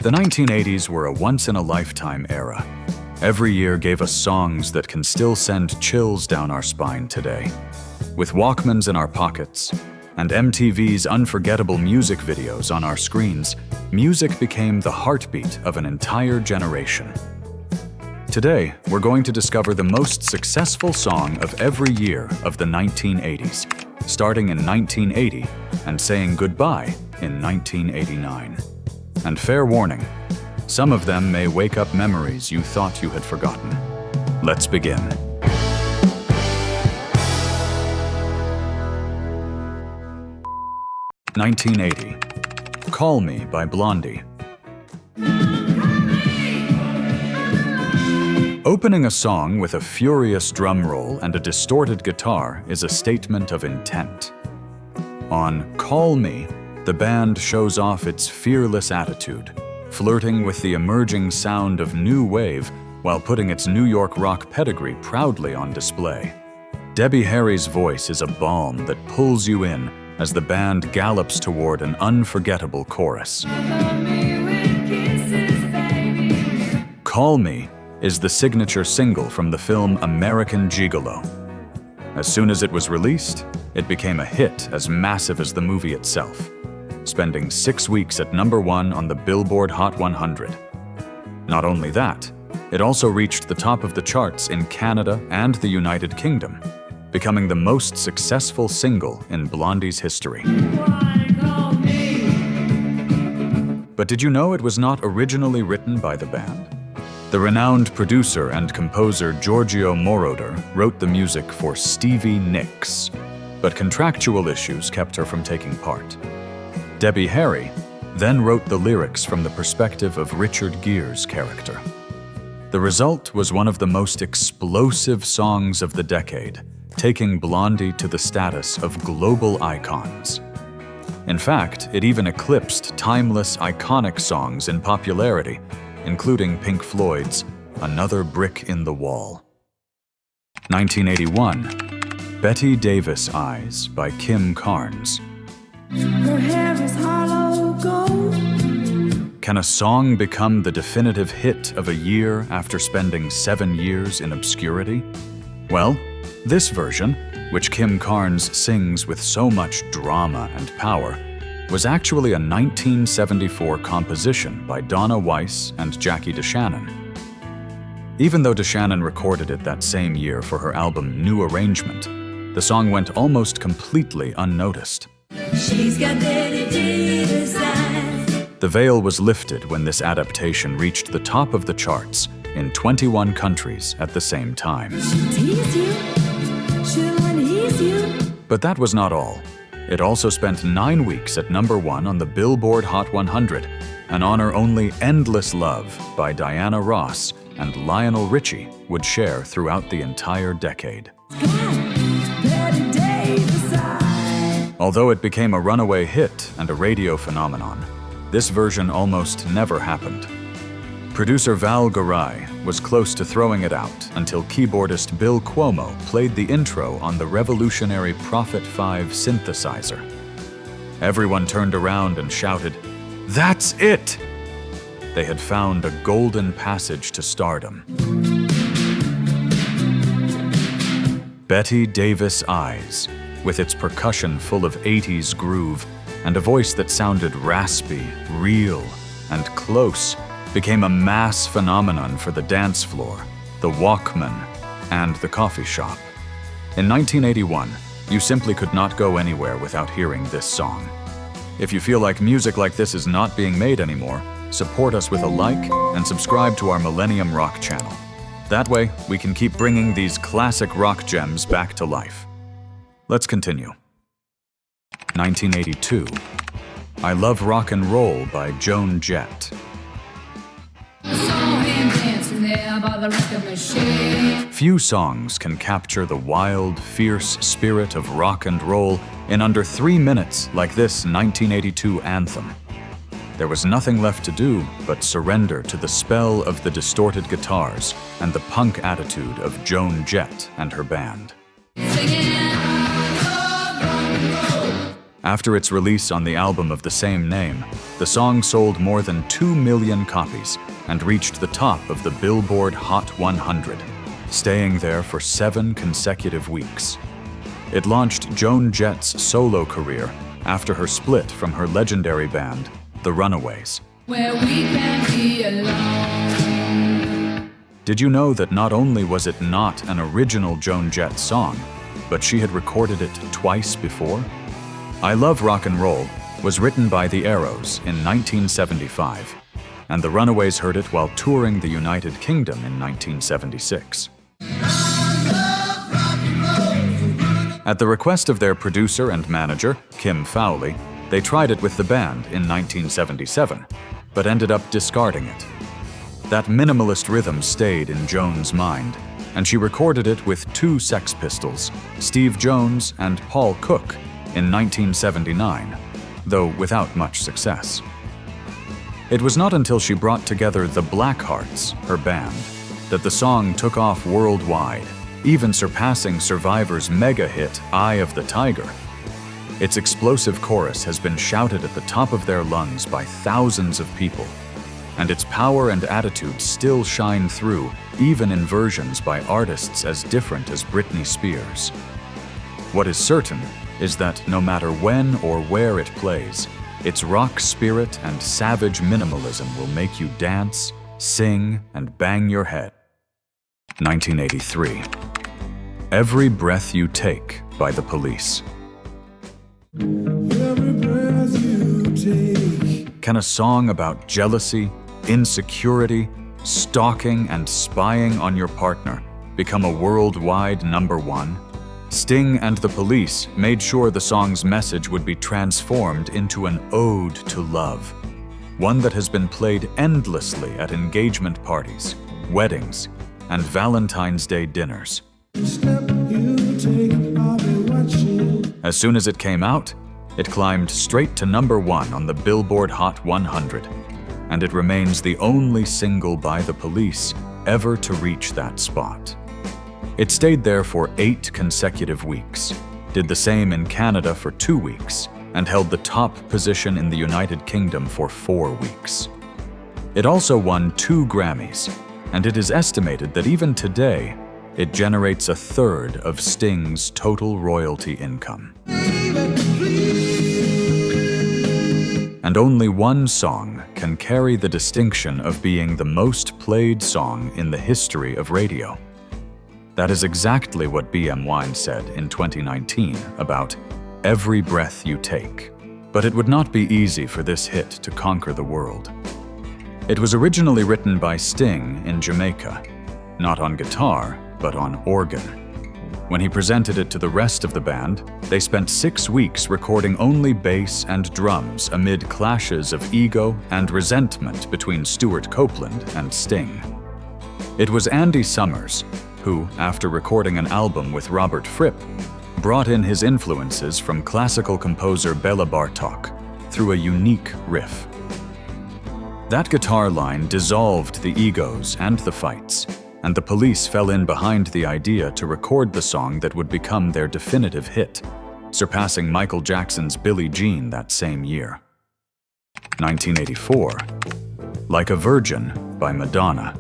The 1980s were a once-in-a-lifetime era. Every year gave us songs that can still send chills down our spine today. With Walkmans in our pockets and MTV's unforgettable music videos on our screens, music became the heartbeat of an entire generation. Today, we're going to discover the most successful song of every year of the 1980s, starting in 1980 and saying goodbye in 1989. And fair warning, some of them may wake up memories you thought you had forgotten. Let's begin. (1980) Call Me by Blondie. Opening a song with a furious drum roll and a distorted guitar is a statement of intent. On Call Me, the band shows off its fearless attitude, flirting with the emerging sound of new wave while putting its New York rock pedigree proudly on display. Debbie Harry's voice is a balm that pulls you in as the band gallops toward an unforgettable chorus. Call Me is the signature single from the film American Gigolo. As soon as it was released, it became a hit as massive as the movie itself, spending 6 weeks at #1 on the Billboard Hot 100. Not only that, it also reached the top of the charts in Canada and the United Kingdom, becoming the most successful single in Blondie's history. But did you know it was not originally written by the band? The renowned producer and composer Giorgio Moroder wrote the music for Stevie Nicks, but contractual issues kept her from taking part. Debbie Harry then wrote the lyrics from the perspective of Richard Gere's character. The result was one of the most explosive songs of the decade, taking Blondie to the status of global icons. In fact, it even eclipsed timeless, iconic songs in popularity, including Pink Floyd's Another Brick in the Wall. 1981, Betty Davis Eyes by Kim Carnes. Her hair is hollow gold. Can a song become the definitive hit of a year after spending 7 years in obscurity? Well, this version, which Kim Carnes sings with so much drama and power, was actually a 1974 composition by Donna Weiss and Jackie DeShannon. Even though DeShannon recorded it that same year for her album New Arrangement, the song went almost completely unnoticed. She's got Betty Davis eyes. The veil was lifted when this adaptation reached the top of the charts in 21 countries at the same time. She'll tease you. She'll unease you. But that was not all. It also spent 9 weeks at #1 on the Billboard Hot 100, an honor only Endless Love by Diana Ross and Lionel Richie would share throughout the entire decade. Betty Davis eyes. Although it became a runaway hit and a radio phenomenon, this version almost never happened. Producer Val Garay was close to throwing it out until keyboardist Bill Cuomo played the intro on the revolutionary Prophet 5 synthesizer. Everyone turned around and shouted, "That's it!" They had found a golden passage to stardom. Betty Davis Eyes, with its percussion full of 80s groove and a voice that sounded raspy, real, and close, became a mass phenomenon for the dance floor, the Walkman, and the coffee shop. In 1981, you simply could not go anywhere without hearing this song. If you feel like music like this is not being made anymore, support us with a like and subscribe to our Millennium Rock channel. That way, we can keep bringing these classic rock gems back to life. Let's continue. 1982, I Love Rock and Roll by Joan Jett. Few songs can capture the wild, fierce spirit of rock and roll in under 3 minutes like this 1982 anthem. There was nothing left to do but surrender to the spell of the distorted guitars and the punk attitude of Joan Jett and her band. After its release on the album of the same name, the song sold more than 2 million copies and reached the top of the Billboard Hot 100, staying there for 7 consecutive weeks. It launched Joan Jett's solo career after her split from her legendary band, The Runaways. Where we can be alone. Did you know that not only was it not an original Joan Jett song, but she had recorded it twice before? I Love Rock and Roll was written by The Arrows in 1975, and the Runaways heard it while touring the United Kingdom in 1976. At the request of their producer and manager, Kim Fowley, they tried it with the band in 1977, but ended up discarding it. That minimalist rhythm stayed in Joan's mind, and she recorded it with 2 Sex Pistols, Steve Jones and Paul Cook, in 1979, though without much success. It was not until she brought together the Blackhearts, her band, that the song took off worldwide, even surpassing Survivor's mega hit Eye of the Tiger. Its explosive chorus has been shouted at the top of their lungs by thousands of people, and its power and attitude still shine through, even in versions by artists as different as Britney Spears. What is certain is that no matter when or where it plays, its rock spirit and savage minimalism will make you dance, sing, and bang your head. 1983. Every Breath You Take by The Police. Every breath you take. Can a song about jealousy, insecurity, stalking, and spying on your partner become a worldwide #1? Sting and The Police made sure the song's message would be transformed into an ode to love, one that has been played endlessly at engagement parties, weddings, and Valentine's Day dinners. Step you take, I'll be watching. As soon as it came out, it climbed straight to #1 on the Billboard Hot 100, and it remains the only single by The Police ever to reach that spot. It stayed there for 8 consecutive weeks, did the same in Canada for 2 weeks, and held the top position in the United Kingdom for 4 weeks. It also won 2 Grammys, and it is estimated that even today, it generates a third of Sting's total royalty income. And only one song can carry the distinction of being the most played song in the history of radio. That is exactly what B.M. Wine said in 2019 about Every Breath You Take. But it would not be easy for this hit to conquer the world. It was originally written by Sting in Jamaica, not on guitar, but on organ. When he presented it to the rest of the band, they spent 6 weeks recording only bass and drums amid clashes of ego and resentment between Stuart Copeland and Sting. It was Andy Summers who, after recording an album with Robert Fripp, brought in his influences from classical composer Bela Bartok through a unique riff. That guitar line dissolved the egos and the fights, and The Police fell in behind the idea to record the song that would become their definitive hit, surpassing Michael Jackson's Billie Jean that same year. 1984. Like a Virgin by Madonna.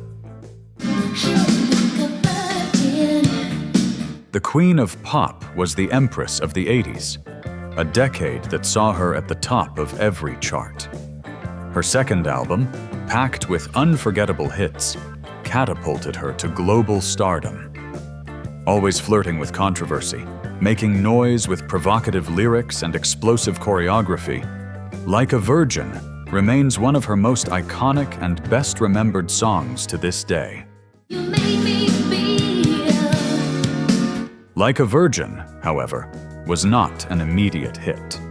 The Queen of Pop was the Empress of the 80s, a decade that saw her at the top of every chart. Her second album, packed with unforgettable hits, catapulted her to global stardom. Always flirting with controversy, making noise with provocative lyrics and explosive choreography, Like a Virgin remains one of her most iconic and best-remembered songs to this day. You made me feel. Like a Virgin, however, was not an immediate hit.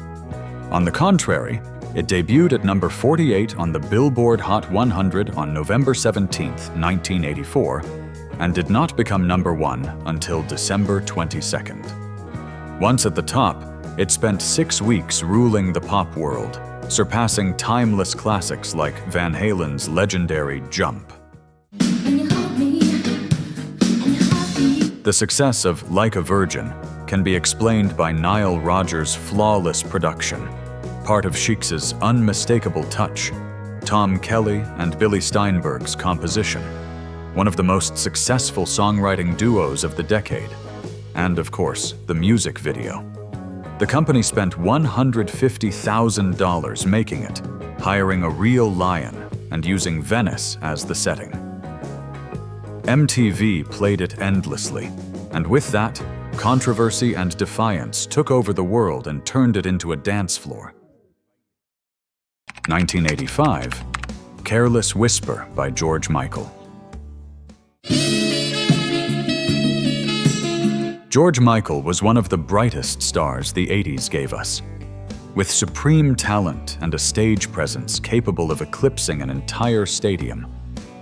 On the contrary, it debuted at number 48 on the Billboard Hot 100 on November 17, 1984, and did not become #1 until December 22nd. Once at the top, it spent 6 weeks ruling the pop world, surpassing timeless classics like Van Halen's legendary Jump. And you hold me, and you hold me. The success of Like a Virgin can be explained by Nile Rodgers' flawless production, part of Chic's unmistakable touch, Tom Kelly and Billy Steinberg's composition, one of the most successful songwriting duos of the decade, and of course, the music video. The company spent $150,000 making it, hiring a real lion and using Venice as the setting. MTV played it endlessly, and with that, controversy and defiance took over the world and turned it into a dance floor. 1985, Careless Whisper by George Michael. George Michael was one of the brightest stars the 80s gave us. With supreme talent and a stage presence capable of eclipsing an entire stadium,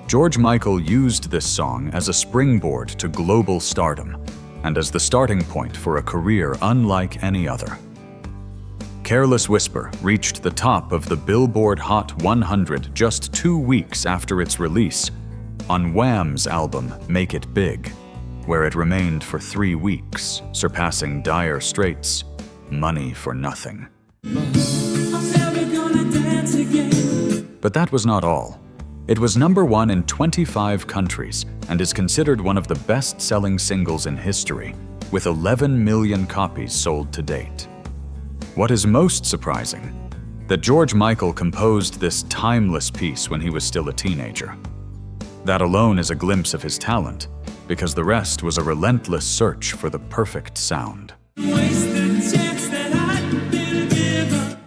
George Michael used this song as a springboard to global stardom and as the starting point for a career unlike any other. Careless Whisper reached the top of the Billboard Hot 100 just 2 weeks after its release on Wham's album Make It Big, where it remained for 3 weeks, surpassing Dire Straits' Money for Nothing. But that was not all. It was #1 in 25 countries and is considered one of the best-selling singles in history, with 11 million copies sold to date. What is most surprising? That George Michael composed this timeless piece when he was still a teenager. That alone is a glimpse of his talent, because the rest was a relentless search for the perfect sound.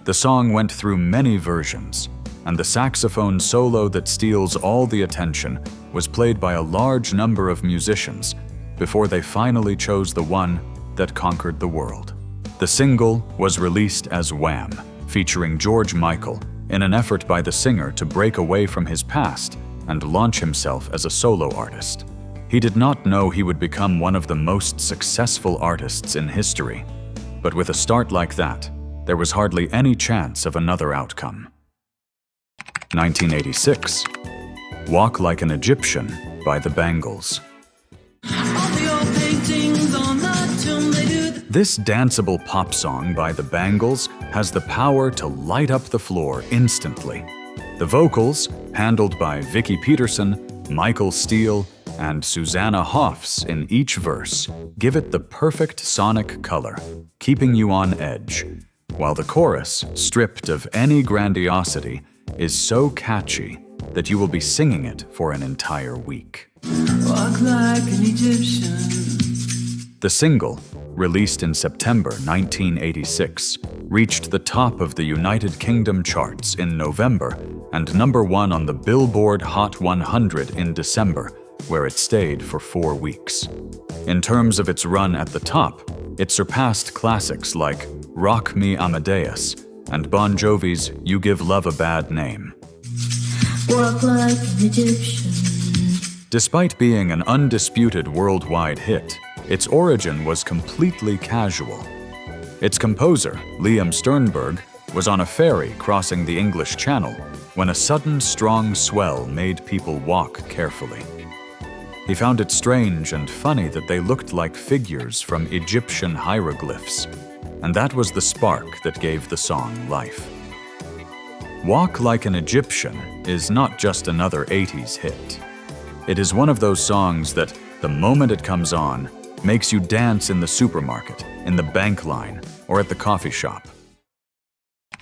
The song went through many versions, and the saxophone solo that steals all the attention was played by a large number of musicians before they finally chose the one that conquered the world. The single was released as Wham, featuring George Michael, in an effort by the singer to break away from his past and launch himself as a solo artist. He did not know he would become one of the most successful artists in history, but with a start like that, there was hardly any chance of another outcome. 1986, Walk Like an Egyptian by the Bangles. This danceable pop song by the Bangles has the power to light up the floor instantly. The vocals, handled by Vicki Peterson, Michael Steele, and Susanna Hoffs in each verse, give it the perfect sonic color, keeping you on edge, while the chorus, stripped of any grandiosity, is so catchy that you will be singing it for an entire week. Walk like an Egyptian. The single, released in September 1986, reached the top of the United Kingdom charts in November and #1 on the Billboard Hot 100 in December, where it stayed for 4 weeks. In terms of its run at the top, it surpassed classics like Rock Me Amadeus and Bon Jovi's You Give Love a Bad Name. Walk like an Egyptian. Despite being an undisputed worldwide hit, its origin was completely casual. Its composer, Liam Sternberg, was on a ferry crossing the English Channel when a sudden strong swell made people walk carefully. He found it strange and funny that they looked like figures from Egyptian hieroglyphs, and that was the spark that gave the song life. Walk Like an Egyptian is not just another 80s hit. It is one of those songs that, the moment it comes on, makes you dance in the supermarket, in the bank line, or at the coffee shop.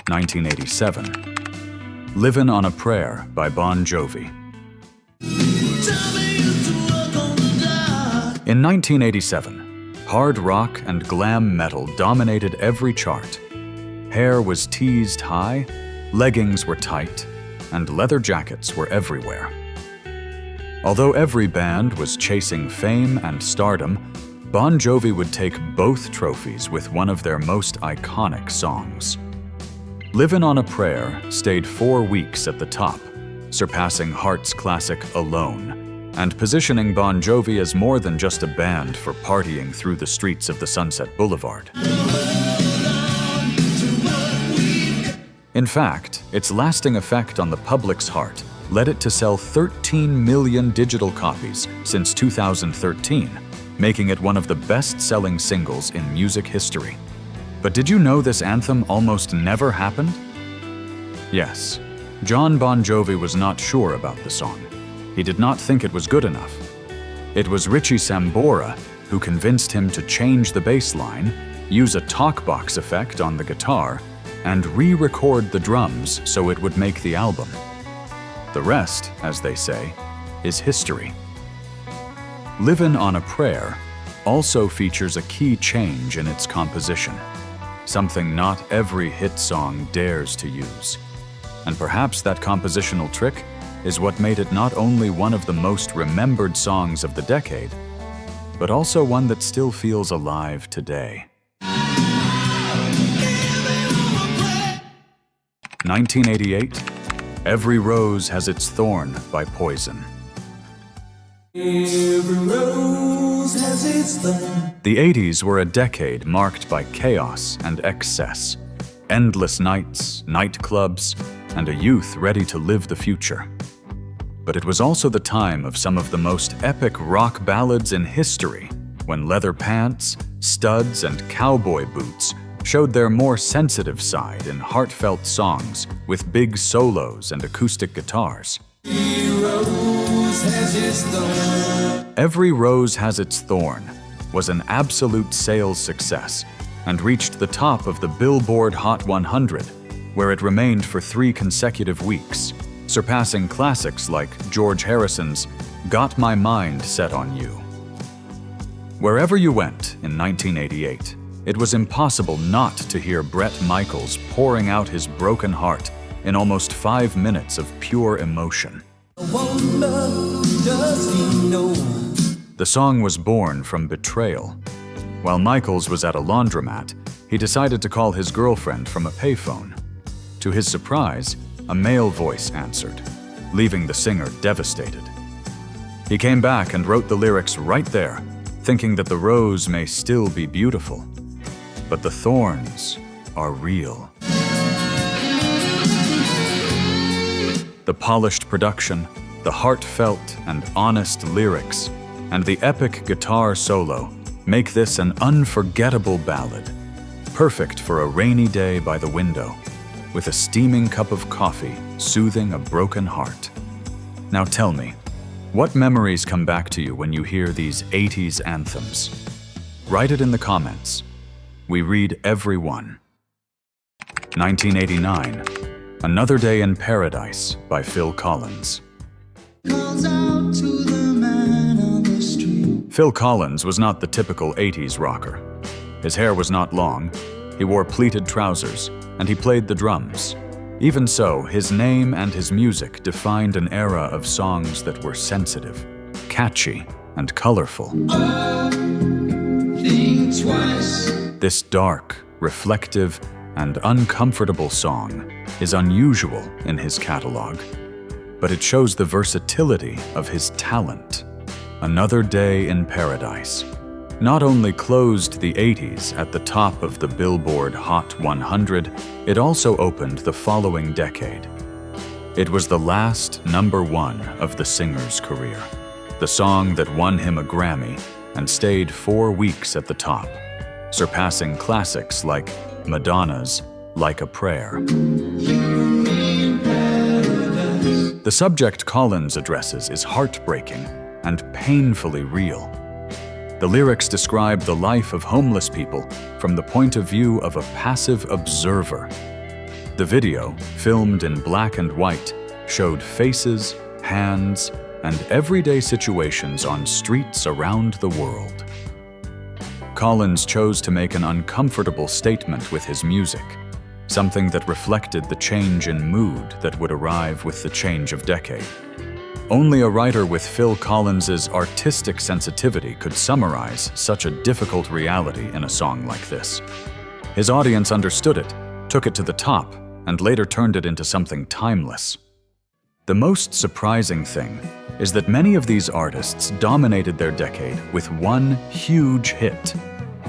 1987, Livin On A Prayer by Bon Jovi. In 1987, hard rock and glam metal dominated every chart. Hair was teased high, leggings were tight, and leather jackets were everywhere. Although every band was chasing fame and stardom, Bon Jovi would take both trophies with one of their most iconic songs. Livin On A Prayer stayed 4 weeks at the top, surpassing Heart's classic Alone, and positioning Bon Jovi as more than just a band for partying through the streets of the Sunset Boulevard. In fact, its lasting effect on the public's heart led it to sell 13 million digital copies since 2013, making it one of the best-selling singles in music history. But did you know this anthem almost never happened? Yes, John Bon Jovi was not sure about the song. He did not think it was good enough. It was Richie Sambora who convinced him to change the bass line, use a talkbox effect on the guitar, and re-record the drums so it would make the album. The rest, as they say, is history. Livin On A Prayer also features a key change in its composition, something not every hit song dares to use. And perhaps that compositional trick is what made it not only one of the most remembered songs of the decade, but also one that still feels alive today. 1988, Every Rose Has Its Thorn by Poison. Every rose has its thorn. The 80s were a decade marked by chaos and excess, endless nights, nightclubs, and a youth ready to live the future. But it was also the time of some of the most epic rock ballads in history, when leather pants, studs, and cowboy boots showed their more sensitive side in heartfelt songs with big solos and acoustic guitars. Every Rose Has Its Thorn was an absolute sales success and reached the top of the Billboard Hot 100, where it remained for 3 consecutive weeks, surpassing classics like George Harrison's Got My Mind Set on You. Wherever you went in 1988, it was impossible not to hear Bret Michaels pouring out his broken heart in almost 5 minutes of pure emotion. The song was born from betrayal. While Michaels was at a laundromat, he decided to call his girlfriend from a payphone. To his surprise, a male voice answered, leaving the singer devastated. He came back and wrote the lyrics right there, thinking that the rose may still be beautiful, but the thorns are real. The polished production, the heartfelt and honest lyrics, and the epic guitar solo make this an unforgettable ballad, perfect for a rainy day by the window, with a steaming cup of coffee soothing a broken heart. Now tell me, what memories come back to you when you hear these 80s anthems? Write it in the comments. We read every one. 1989, Another Day in Paradise by Phil Collins. Phil Collins was not the typical 80s rocker. His hair was not long, he wore pleated trousers, and he played the drums. Even so, his name and his music defined an era of songs that were sensitive, catchy, and colorful. This dark, reflective, and uncomfortable song is unusual in his catalog, but it shows the versatility of his talent. Another Day in Paradise not only closed the 80s at the top of the Billboard Hot 100, it also opened the following decade. It was the last #1 of the singer's career, the song that won him a Grammy and stayed 4 weeks at the top, surpassing classics like Madonna's Like a Prayer. The subject Collins addresses is heartbreaking and painfully real. The lyrics describe the life of homeless people from the point of view of a passive observer. The video, filmed in black and white, showed faces, hands, and everyday situations on streets around the world. Collins chose to make an uncomfortable statement with his music, something that reflected the change in mood that would arrive with the change of decade. Only a writer with Phil Collins's artistic sensitivity could summarize such a difficult reality in a song like this. His audience understood it, took it to the top, and later turned it into something timeless. The most surprising thing is that many of these artists dominated their decade with one huge hit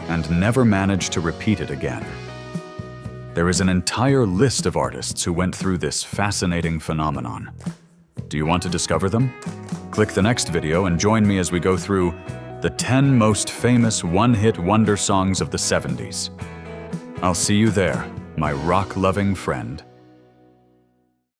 and never managed to repeat it again. There is an entire list of artists who went through this fascinating phenomenon. Do you want to discover them? Click the next video and join me as we go through the 10 most famous one-hit wonder songs of the 70s. I'll see you there, my rock-loving friend.